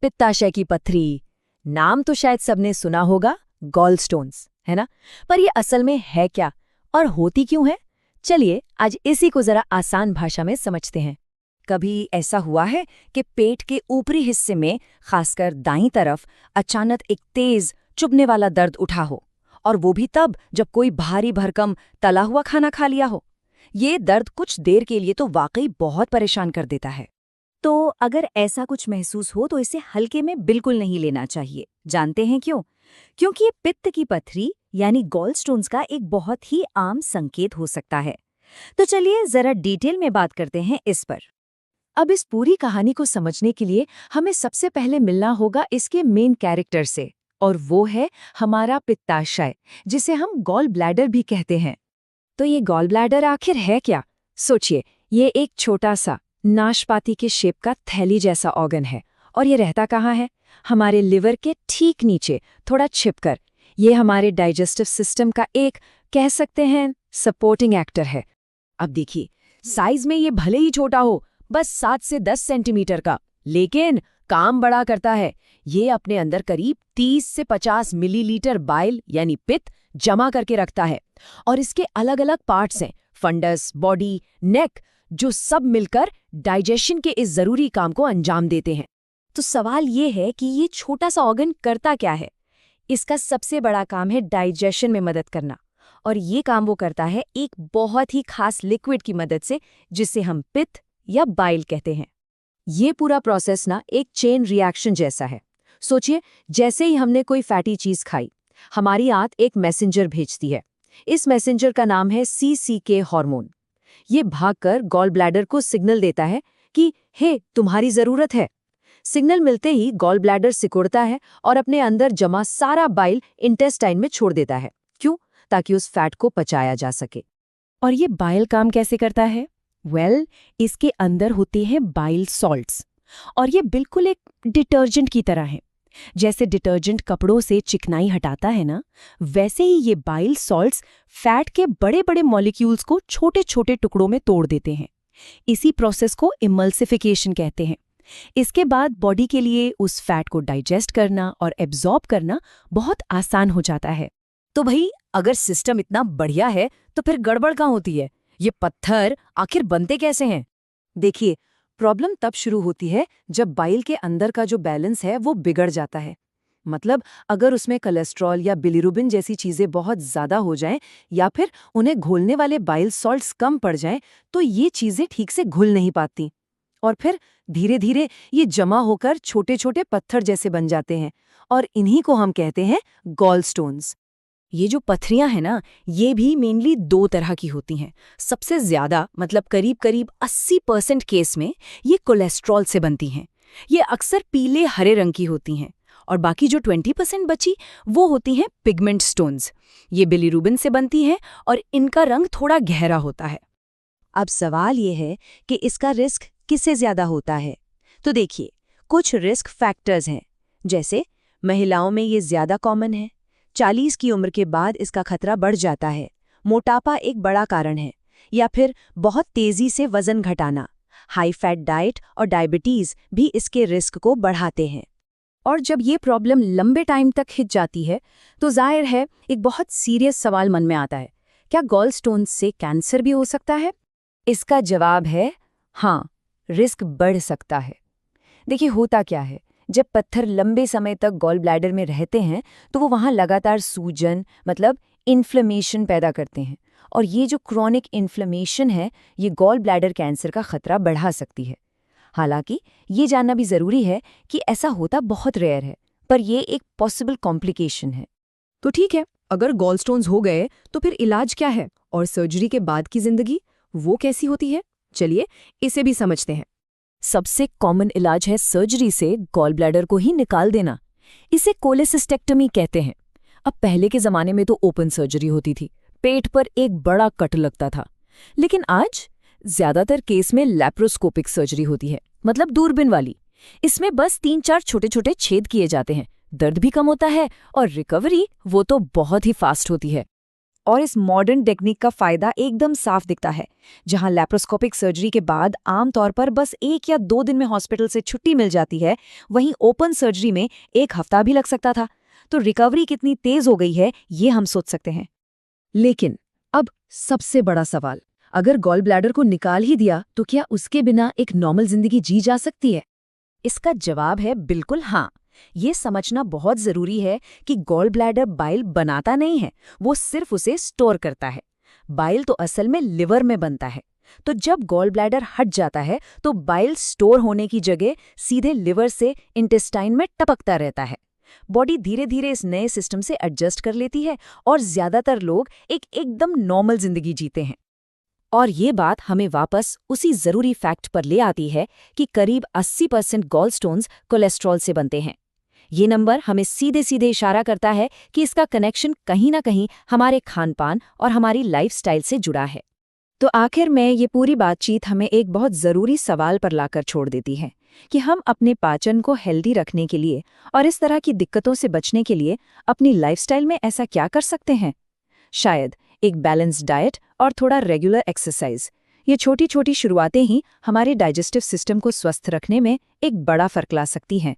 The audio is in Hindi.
पित्ताशय की पथरी, नाम तो शायद सबने सुना होगा, गॉलस्टोन्स, है ना? पर ये असल में है क्या और होती क्यों है? चलिए आज इसी को जरा आसान भाषा में समझते हैं। कभी ऐसा हुआ है कि पेट के ऊपरी हिस्से में, खासकर दाईं तरफ, अचानक एक तेज चुभने वाला दर्द उठा हो, और वो भी तब जब कोई भारी भरकम तला हुआ खाना खा लिया हो। ये दर्द कुछ देर के लिए तो वाकई बहुत परेशान कर देता है। तो अगर ऐसा कुछ महसूस हो तो इसे हल्के में बिल्कुल नहीं लेना चाहिए। जानते हैं क्यों? क्योंकि ये पित्त की पथरी यानी गॉलस्टोन्स का एक बहुत ही आम संकेत हो सकता है। तो चलिए जरा डिटेल में बात करते हैं इस पर। अब इस पूरी कहानी को समझने के लिए हमें सबसे पहले मिलना होगा इसके मेन कैरेक्टर से, और वो है हमारा पित्ताशय, जिसे हम गॉल ब्लैडर भी कहते हैं। तो ये गॉल ब्लैडर आखिर है क्या? सोचिए, ये एक छोटा सा नाशपाती के शेप का थैली जैसा ऑर्गन है, और ये रहता कहाँ है? हमारे लिवर के ठीक नीचे, थोड़ा छिपकर। ये हमारे डाइजेस्टिव सिस्टम का एक, कह सकते हैं, सपोर्टिंग एक्टर है। अब देखिए, साइज में ये भले ही छोटा हो, बस 7 से 10 सेंटीमीटर का, लेकिन काम बड़ा करता है। ये अपने अंदर करीब 30 से 50 मिलीलीटर बाइल यानी पित्त जमा करके रखता है, और इसके अलग अलग पार्ट्स हैं, फंडस, बॉडी, नेक, जो सब मिलकर डाइजेशन के इस जरूरी काम को अंजाम देते हैं। तो सवाल ये है कि ये छोटा सा ऑर्गन करता क्या है? इसका सबसे बड़ा काम है डाइजेशन में मदद करना, और ये काम वो करता है एक बहुत ही खास लिक्विड की मदद से, जिसे हम पित्त या बाइल कहते हैं। ये पूरा प्रोसेस ना एक चेन रिएक्शन जैसा है। सोचिए, जैसे ही हमने कोई फैटी चीज खाई, हमारी आंत एक मैसेंजर भेजती है। इस मैसेंजर का नाम है CCK हार्मोन। ये भागकर गॉल ब्लैडर को सिग्नल देता है कि हे, तुम्हारी जरूरत है। सिग्नल मिलते ही गॉल ब्लैडर सिकुड़ता है और अपने अंदर जमा सारा बाइल इंटेस्टाइन में छोड़ देता है। क्यों? ताकि उस फैट को पचाया जा सके। और ये बाइल काम कैसे करता है? इसके अंदर होते हैं बाइल सॉल्ट्स, और ये बिल्कुल एक डिटर्जेंट की तरह है। जैसे डिटर्जेंट कपड़ों से चिकनाई हटाता है ना, वैसे ही ये बाइल सॉल्ट्स फैट के बड़े बड़े मॉलिक्यूल्स को छोटे छोटे टुकड़ों में तोड़ देते हैं। इसी प्रोसेस को इमल्सिफिकेशन कहते हैं। इसके बाद बॉडी के लिए उस फैट को डाइजेस्ट करना और एब्जॉर्ब करना बहुत आसान हो जाता है। तो भाई, अगर सिस्टम इतना बढ़िया है तो फिर गड़बड़ कहाँ होती है? ये पत्थर आखिर बनते कैसे हैं? देखिए, प्रॉब्लम तब शुरू होती है जब बाइल के अंदर का जो बैलेंस है वो बिगड़ जाता है। मतलब अगर उसमें कोलेस्ट्रॉल या बिलिरुबिन जैसी चीजें बहुत ज्यादा हो जाएं, या फिर उन्हें घोलने वाले बाइल सॉल्ट्स कम पड़ जाएं, तो ये चीजें ठीक से घुल नहीं पाती, और फिर धीरे धीरे ये जमा होकर छोटे छोटे पत्थर जैसे बन जाते हैं, और इन्हीं को हम कहते हैं गॉलस्टोन्स। ये जो पथरियां हैं ना, ये भी मेनली 2 तरह की होती हैं। सबसे ज्यादा, मतलब करीब करीब 80% केस में ये कोलेस्ट्रॉल से बनती हैं। ये अक्सर पीले हरे रंग की होती हैं, और बाकी जो 20% बची वो होती हैं पिगमेंट स्टोन्स। ये बिलिरुबिन से बनती हैं, और इनका रंग थोड़ा गहरा होता है। अब सवाल ये है कि इसका रिस्क किससे ज्यादा होता है? तो देखिए, कुछ रिस्क फैक्टर्स हैं। जैसे महिलाओं में ये ज्यादा कॉमन है। 40 की उम्र के बाद इसका खतरा बढ़ जाता है। मोटापा एक बड़ा कारण है, या फिर बहुत तेजी से वजन घटाना। हाई फैट डाइट और डायबिटीज भी इसके रिस्क को बढ़ाते हैं। और जब ये प्रॉब्लम लंबे टाइम तक खिंच जाती है, तो जाहिर है एक बहुत सीरियस सवाल मन में आता है, क्या गॉलस्टोन्स से कैंसर भी हो सकता है? इसका जवाब है हाँ, रिस्क बढ़ सकता है। देखिए, होता क्या है, जब पत्थर लंबे समय तक गॉल ब्लैडर में रहते हैं तो वो वहाँ लगातार सूजन, मतलब इन्फ्लेमेशन पैदा करते हैं, और ये जो क्रॉनिक इन्फ्लेमेशन है, ये गॉल ब्लैडर कैंसर का खतरा बढ़ा सकती है। हालांकि ये जानना भी जरूरी है कि ऐसा होता बहुत रेयर है, पर ये एक पॉसिबल कॉम्प्लिकेशन है। तो ठीक है, अगर गॉलस्टोन्स हो गए तो फिर इलाज क्या है, और सर्जरी के बाद की जिंदगी वो कैसी होती है? चलिए इसे भी समझते हैं। सबसे कॉमन इलाज है सर्जरी से गॉल ब्लैडर को ही निकाल देना। इसे कोलेसिस्टेक्टमी कहते हैं। अब पहले के जमाने में तो ओपन सर्जरी होती थी, पेट पर एक बड़ा कट लगता था। लेकिन आज ज्यादातर केस में लैप्रोस्कोपिक सर्जरी होती है, मतलब दूरबीन वाली। इसमें बस 3-4 छोटे छोटे छेद किए जाते हैं, दर्द भी कम होता है, और रिकवरी वो तो बहुत ही फास्ट होती है। और इस मॉडर्न टेक्निक का फायदा एकदम साफ दिखता है। जहां लैप्रोस्कोपिक सर्जरी के बाद आमतौर पर बस 1 या 2 दिन में हॉस्पिटल से छुट्टी मिल जाती है, वहीं ओपन सर्जरी में 1 हफ्ता भी लग सकता था। तो रिकवरी कितनी तेज हो गई है, ये हम सोच सकते हैं। लेकिन अब सबसे बड़ा सवाल, अगर गॉल ब्लैडर को निकाल ही दिया तो क्या उसके बिना एक नॉर्मल जिंदगी जी जा सकती है? इसका जवाब है बिल्कुल हाँ। ये समझना बहुत जरूरी है कि गॉल ब्लैडर बाइल बनाता नहीं है, वो सिर्फ उसे स्टोर करता है। बाइल तो असल में लिवर में बनता है। तो जब गॉल ब्लैडर हट जाता है तो बाइल स्टोर होने की जगह सीधे लिवर से इंटेस्टाइन में टपकता रहता है। बॉडी धीरे धीरे इस नए सिस्टम से एडजस्ट कर लेती है और ज्यादातर लोग एकदम नॉर्मल जिंदगी जीते हैं। और ये बात हमें वापस उसी जरूरी फैक्ट पर ले आती है कि करीब 80% गॉलस्टोन्स कोलेस्ट्रॉल से बनते हैं। ये नंबर हमें सीधे सीधे इशारा करता है कि इसका कनेक्शन कहीं ना कहीं हमारे खानपान और हमारी लाइफस्टाइल से जुड़ा है। तो आखिर में ये पूरी बातचीत हमें एक बहुत ज़रूरी सवाल पर लाकर छोड़ देती है कि हम अपने पाचन को हेल्दी रखने के लिए और इस तरह की दिक्कतों से बचने के लिए अपनी लाइफस्टाइल में ऐसा क्या कर सकते हैं। शायद एक बैलेंस्ड डाइट और थोड़ा रेगुलर एक्सरसाइज, ये छोटी छोटी शुरुआतें ही हमारे डाइजेस्टिव सिस्टम को स्वस्थ रखने में एक बड़ा फर्क ला सकती हैं।